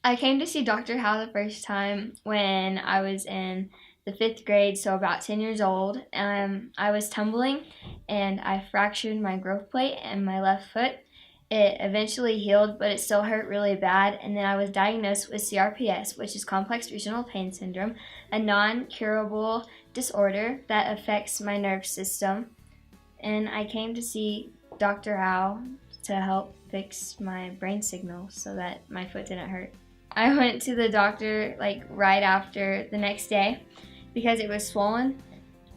I came to see Dr. Howe the first time when I was in the 5th grade, so about 10 years old. I was tumbling and I fractured my growth plate in my left foot. It eventually healed, but it still hurt really bad. And then I was diagnosed with CRPS, which is complex regional pain syndrome, a non-curable disorder that affects my nerve system. And I came to see Dr. Howe to help fix my brain signal so that my foot didn't hurt. I went to the doctor like right after the next day because it was swollen,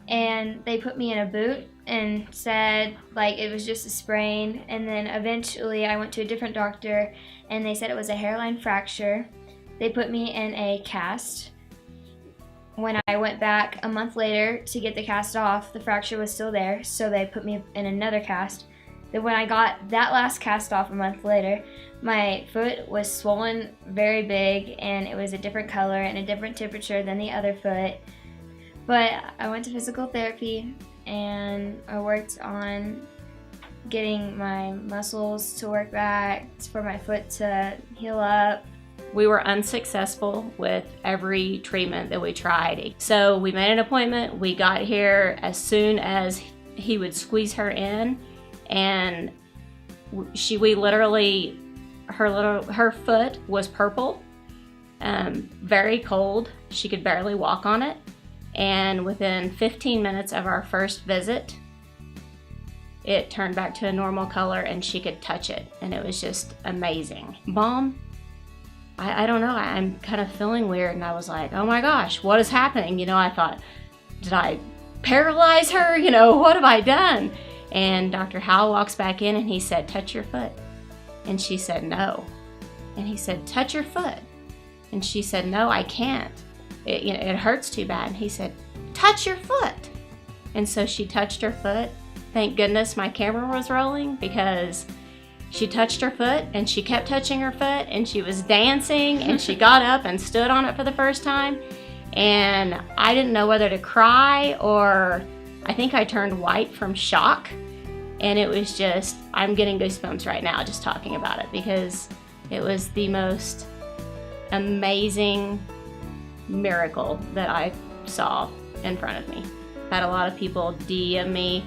and they put me in a boot and said like it was just a sprain. And then eventually I went to a different doctor and they said it was a hairline fracture. They put me in a cast. When I went back a month later to get the cast off, the fracture was still there, so they put me in another cast. Then when I got that last cast off a month later, my foot was swollen very big, and it was a different color and a different temperature than the other foot. But I went to physical therapy and I worked on getting my muscles to work back, for my foot to heal up. We were unsuccessful with every treatment that we tried. So we made an appointment. We got here as soon as he would squeeze her in, and we literally, her foot was purple, very cold. She could barely walk on it. And within 15 minutes of our first visit, it turned back to a normal color and she could touch it. And it was just amazing. Mom, I don't know, I'm kind of feeling weird. And I was like, oh my gosh, what is happening? I thought, did I paralyze her? What have I done? And Dr. Howe walks back in and he said, touch your foot. And she said, no. And he said, touch your foot. And she said, no, I can't. It hurts too bad. And he said, touch your foot. And so she touched her foot. Thank goodness my camera was rolling, because she touched her foot and she kept touching her foot and she was dancing and she got up and stood on it for the first time. And I didn't know whether to cry, or I think I turned white from shock. And it was just, I'm getting goosebumps right now just talking about it, because it was the most amazing miracle that I saw in front of me. Had a lot of people DM me,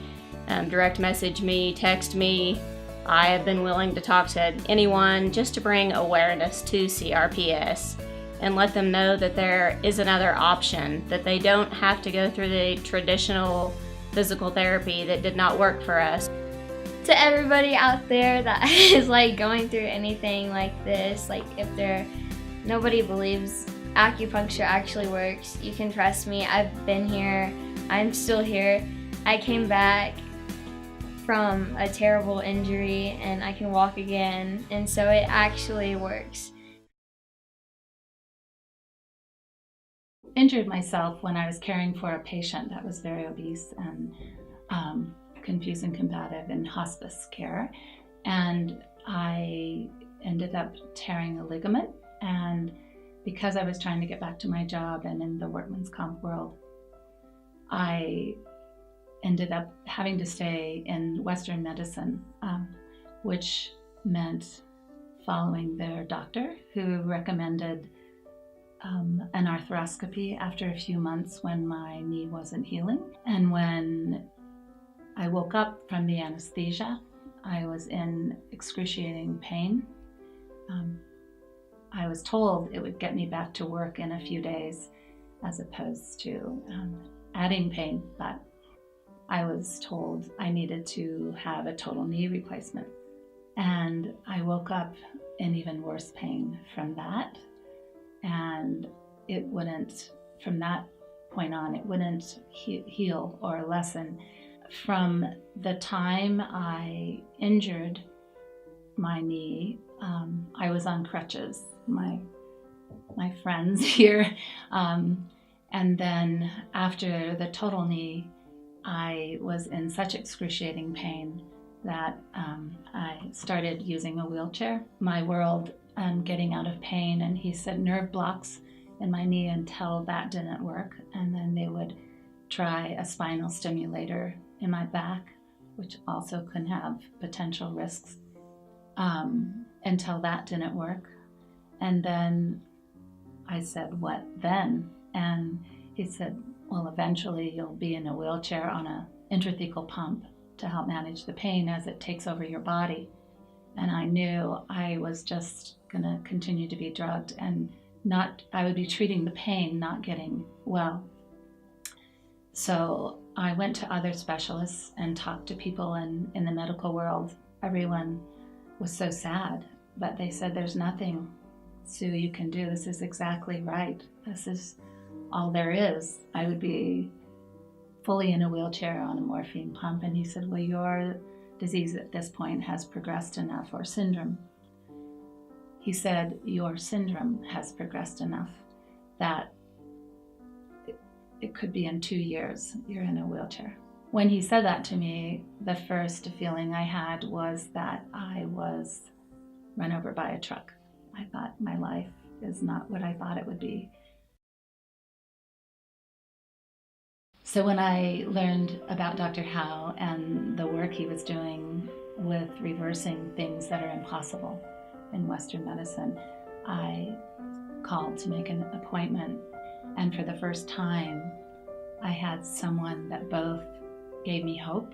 direct message me, text me. I have been willing to talk to anyone just to bring awareness to CRPS and let them know that there is another option, that they don't have to go through the traditional physical therapy that did not work for us. To everybody out there that is like going through anything like this, like if nobody believes acupuncture actually works, you can trust me. I've been here, I'm still here. I came back from a terrible injury and I can walk again, and so it actually works. Injured myself when I was caring for a patient that was very obese and confused and combative in hospice care, and I ended up tearing a ligament. And because I was trying to get back to my job and in the workman's comp world, I ended up having to stay in Western medicine, which meant following their doctor, who recommended an arthroscopy after a few months when my knee wasn't healing. And when I woke up from the anesthesia, I was in excruciating pain. I was told it would get me back to work in a few days, as opposed to adding pain, but I was told I needed to have a total knee replacement. And I woke up in even worse pain from that. And it wouldn't, from that point on, it wouldn't heal or lessen. From the time I injured my knee, I was on crutches, my friends here. And then after the total knee, I was in such excruciating pain that I started using a wheelchair. My world, getting out of pain, and he said nerve blocks in my knee until that didn't work, and then they would try a spinal stimulator in my back, which also can have potential risks, until that didn't work. And then I said, what then? And he said, well, eventually you'll be in a wheelchair on an intrathecal pump to help manage the pain as it takes over your body. And I knew I was just going to continue to be drugged and I would be treating the pain, not getting well. So I went to other specialists and talked to people in the medical world. Everyone was so sad, but they said, there's nothing, Sue, you can do. This is exactly right. This is all there is. I would be fully in a wheelchair on a morphine pump. And he said, well, your disease at this point has progressed enough, or syndrome. He said, your syndrome has progressed enough that it could be in 2 years you're in a wheelchair. When he said that to me, the first feeling I had was that I was run over by a truck. I thought my life is not what I thought it would be. So when I learned about Dr. Howe and the work he was doing with reversing things that are impossible in Western medicine, I called to make an appointment. And for the first time, I had someone that both gave me hope.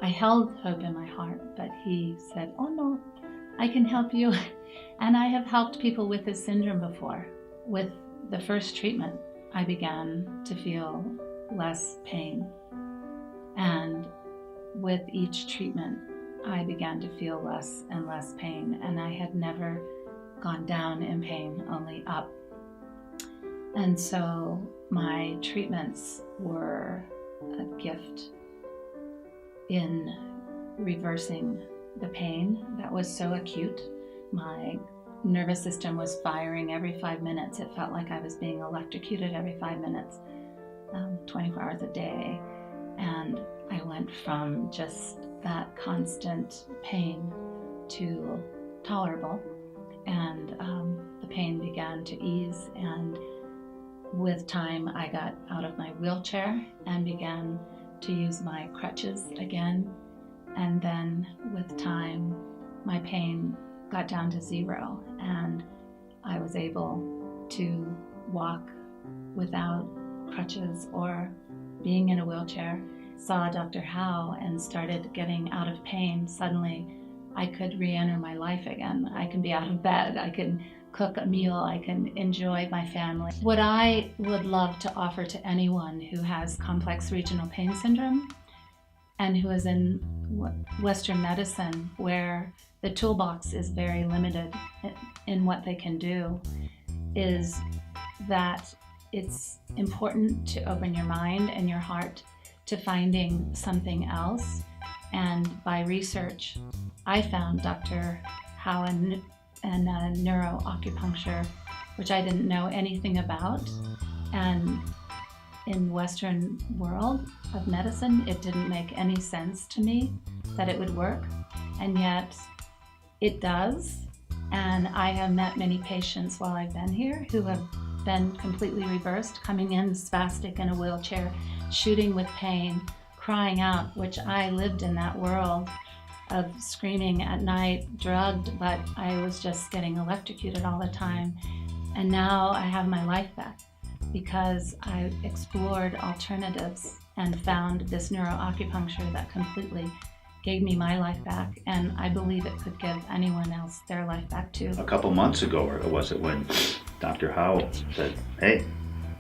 I held hope in my heart, but he said, oh no, I can help you. And I have helped people with this syndrome before. With the first treatment, I began to feel less pain. And with each treatment, I began to feel less and less pain. And I had never gone down in pain, only up. And so my treatments were a gift in reversing the pain that was so acute. My nervous system was firing every 5 minutes. It felt like I was being electrocuted every 5 minutes, 24 hours a day. And I went from just that constant pain to tolerable. And the pain began to ease. And with time, I got out of my wheelchair and began to use my crutches again. And then with time, my pain got down to 0, and I was able to walk without crutches or being in a wheelchair. Saw Dr. Howe and started getting out of pain. Suddenly, I could re-enter my life again. I can be out of bed. I can cook a meal. I can enjoy my family. What I would love to offer to anyone who has complex regional pain syndrome and who is in Western medicine, where the toolbox is very limited in what they can do, is that it's important to open your mind and your heart to finding something else. And by research, I found Dr. Howe and Neuro-Acupuncture, which I didn't know anything about. And in Western world of medicine, it didn't make any sense to me that it would work. And yet it does. And I have met many patients while I've been here who have been completely reversed, coming in spastic in a wheelchair, shooting with pain, crying out, which I lived in that world of screaming at night, drugged, but I was just getting electrocuted all the time. And now I have my life back because I explored alternatives and found this neuroacupuncture that completely gave me my life back, and I believe it could give anyone else their life back too. A couple months ago, or was it when Dr. Howe said, hey,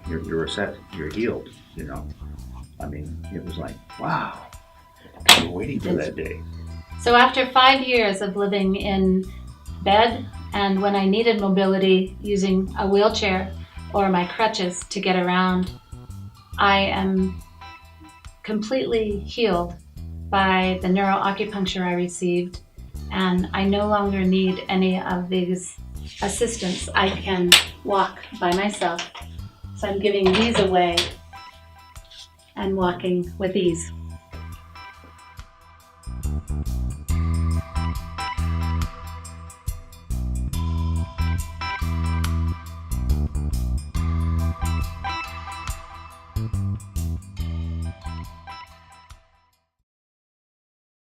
you're set, you're healed, you know? I mean, it was like, wow, we were waiting for that day. So after 5 years of living in bed, and when I needed mobility, using a wheelchair or my crutches to get around, I am completely healed by the neuroacupuncture I received, and I no longer need any of these assistance. I can walk by myself. So I'm giving these away and walking with ease.